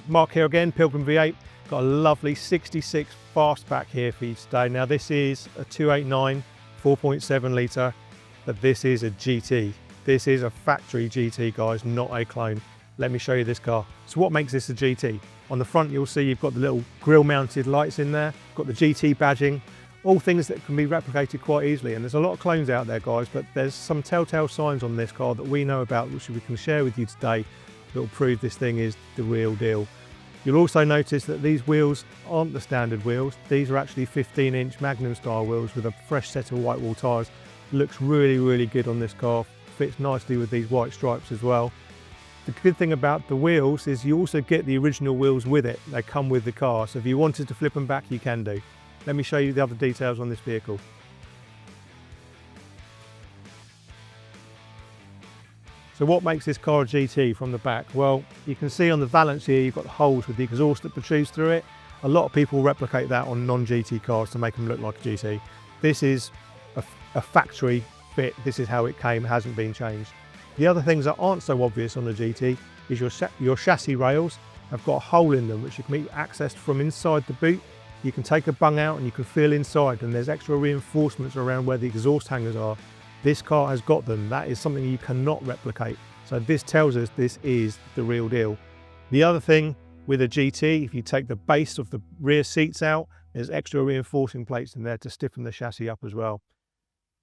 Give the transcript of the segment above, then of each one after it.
Mark here again, Pilgrim V8. Got a lovely 66 Fastback here for you today. Now this is a 289 4.7 litre, but this is a GT. This is a factory GT, guys, not a clone. Let me show you this car. So what makes this a GT? On the front you'll see you've got the little grille mounted lights in there, got the GT badging, all things that can be replicated quite easily. And there's a lot of clones out there, guys, but there's some telltale signs on this car that we know about, which we can share with you today, that will prove this thing is the real deal. You'll also notice that these wheels aren't the standard wheels. These are actually 15-inch Magnum style wheels with a fresh set of white wall tyres. Looks really, really good on this car. Fits nicely with these white stripes as well. The good thing about the wheels is you also get the original wheels with it. They come with the car, so if you wanted to flip them back, you can do. Let me show you the other details on this vehicle. So what makes this car a GT from the back? Well, you can see on the valance here, you've got the holes with the exhaust that protrudes through it. A lot of people replicate that on non-GT cars to make them look like a GT. This is a factory fit. This is how it came, hasn't been changed. The other things that aren't so obvious on the GT is your chassis rails have got a hole in them, which can be accessed from inside the boot. You can take a bung out and you can feel inside, and there's extra reinforcements around where the exhaust hangers are. This car has got them. That is something you cannot replicate. So this tells us this is the real deal. The other thing with a GT, if you take the base of the rear seats out, there's extra reinforcing plates in there to stiffen the chassis up as well.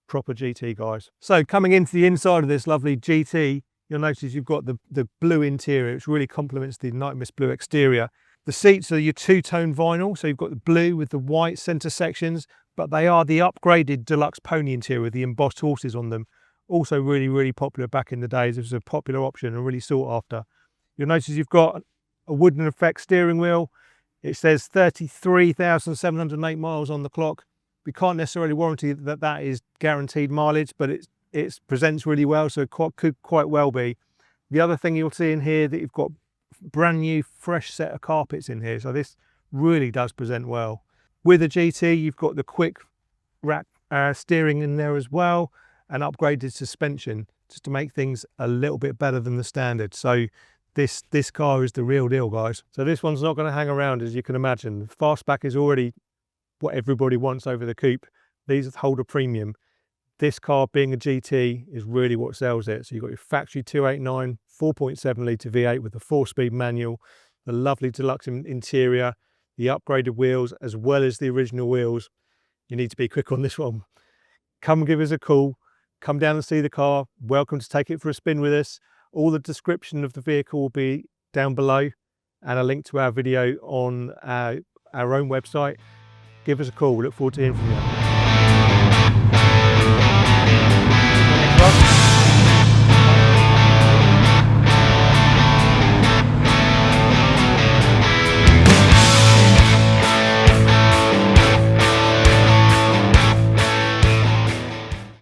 Proper GT, guys. So coming into the inside of this lovely GT, you'll notice you've got the blue interior, which really complements the Nightmist Blue exterior. The seats are your two-tone vinyl, so you've got the blue with the white centre sections, but they are the upgraded Deluxe Pony interior with the embossed horses on them. Also really, really popular back in the days. It was a popular option and really sought after. You'll notice you've got a wooden effect steering wheel. It says 33,708 miles on the clock. We can't necessarily warranty that that is guaranteed mileage, but it presents really well, so it could quite well be. The other thing you'll see in here that you've got brand new fresh set of carpets in here, so this really does present well. With a GT you've got the quick rack steering in there as well, and upgraded suspension just to make things a little bit better than the standard. So this car is the real deal, guys. So this one's not going to hang around, as you can imagine. The Fastback is already what everybody wants over the coupe. These hold a premium. This car being a GT is really what sells it. So you've got your factory 289 4.7 litre V8 with the 4-speed manual, the lovely deluxe interior, the upgraded wheels, as well as the original wheels. You need to be quick on this one. Come give us a call. Come down and see the car. Welcome to take it for a spin with us. All the description of the vehicle will be down below, and a link to our video on our own website. Give us a call. We look forward to hearing from you.